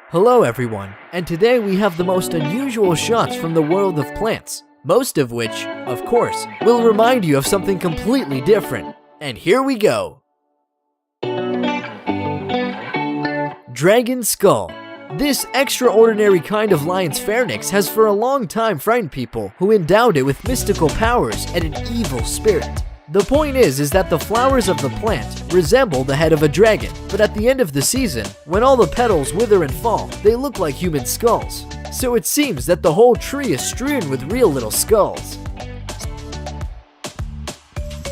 Hello everyone, and today we have the most unusual shots from the world of plants, most of which, of course, will remind you of something completely different. And here we go! Dragon Skull. This extraordinary kind of lion's pharynx has for a long time frightened people who endowed it with mystical powers and an evil spirit. The point is that the flowers of the plant resemble the head of a dragon, but at the end of the season, when all the petals wither and fall, they look like human skulls. So it seems that the whole tree is strewn with real little skulls.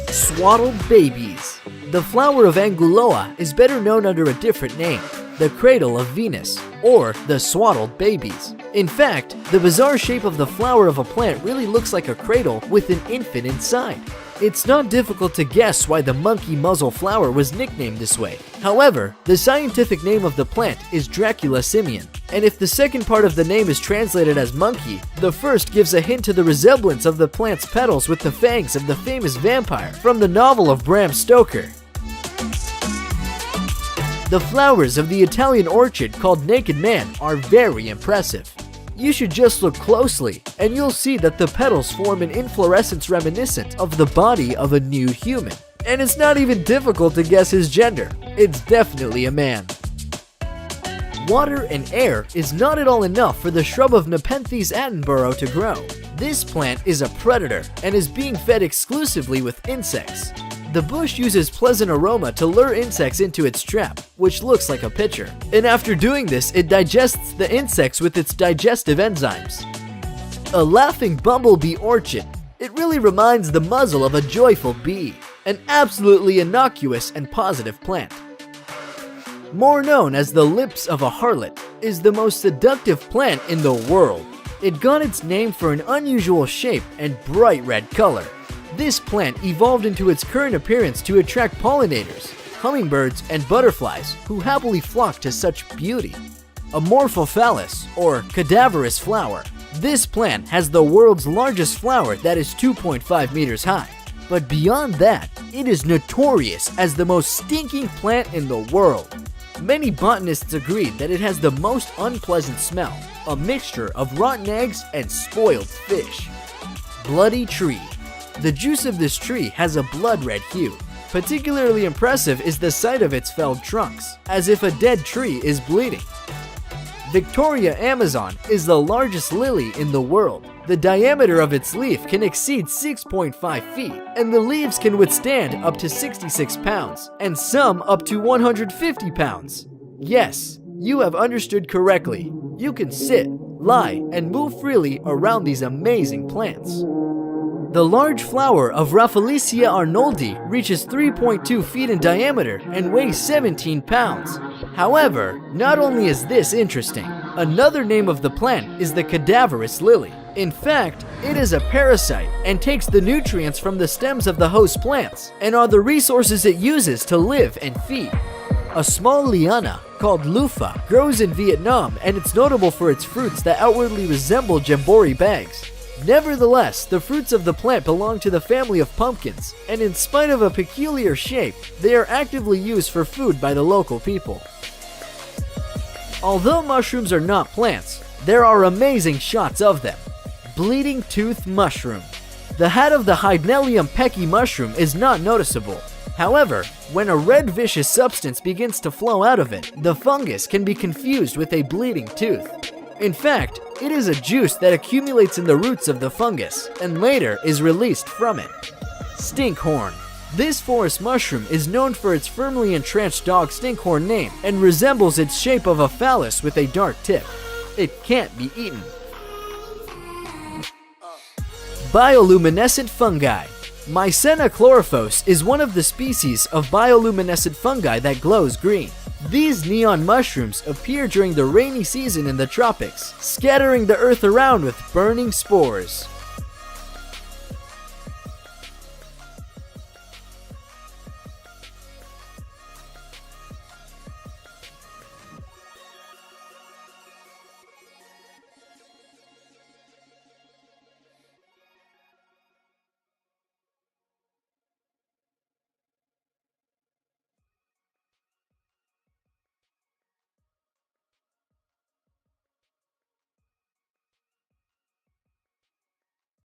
Swaddled babies. The flower of Anguloa is better known under a different name, the cradle of Venus, or the swaddled babies. In fact, the bizarre shape of the flower of a plant really looks like a cradle with an infant inside. It's not difficult to guess why the monkey muzzle flower was nicknamed this way. However, the scientific name of the plant is Dracula simian, and if the second part of the name is translated as monkey, the first gives a hint to the resemblance of the plant's petals with the fangs of the famous vampire from the novel of Bram Stoker. The flowers of the Italian orchid called Naked Man are very impressive. You should just look closely, and you'll see that the petals form an inflorescence reminiscent of the body of a new human. And it's not even difficult to guess his gender. It's definitely a man. Water and air is not at all enough for the shrub of Nepenthes attenborough to grow. This plant is a predator and is being fed exclusively with insects. The bush uses pleasant aroma to lure insects into its trap, which looks like a pitcher. And after doing this, it digests the insects with its digestive enzymes. A laughing bumblebee orchid. It really reminds the muzzle of a joyful bee. An absolutely innocuous and positive plant. More known as the lips of a harlot, is the most seductive plant in the world. It got its name for an unusual shape and bright red color. This plant evolved into its current appearance to attract pollinators, hummingbirds, and butterflies who happily flock to such beauty. Amorphophallus, or cadaverous flower. This plant has the world's largest flower that is 2.5 meters high. But beyond that, it is notorious as the most stinking plant in the world. Many botanists agreed that it has the most unpleasant smell, a mixture of rotten eggs and spoiled fish. Bloody tree. The juice of this tree has a blood red hue. Particularly impressive is the sight of its felled trunks, as if a dead tree is bleeding. Victoria Amazon is the largest lily in the world. The diameter of its leaf can exceed 6.5 feet, and the leaves can withstand up to 66 pounds, and some up to 150 pounds. Yes, you have understood correctly. You can sit, lie, and move freely around these amazing plants. The large flower of Rafflesia arnoldi reaches 3.2 feet in diameter and weighs 17 pounds. However, not only is this interesting, another name of the plant is the cadaverous lily. In fact, it is a parasite and takes the nutrients from the stems of the host plants and are the resources it uses to live and feed. A small liana called lufa grows in Vietnam, and it's notable for its fruits that outwardly resemble jambori bags. Nevertheless, the fruits of the plant belong to the family of pumpkins, and in spite of a peculiar shape, they are actively used for food by the local people. Although mushrooms are not plants, there are amazing shots of them. Bleeding tooth mushroom. The head of the Hydnelium pecki mushroom is not noticeable. However, when a red vicious substance begins to flow out of it, the fungus can be confused with a bleeding tooth. In fact, it is a juice that accumulates in the roots of the fungus and later is released from it. Stinkhorn. This forest mushroom is known for its firmly entrenched dog stinkhorn name and resembles its shape of a phallus with a dark tip. It can't be eaten. Bioluminescent fungi. Mycena chlorophyos is one of the species of bioluminescent fungi that glows green. These neon mushrooms appear during the rainy season in the tropics, scattering the earth around with burning spores.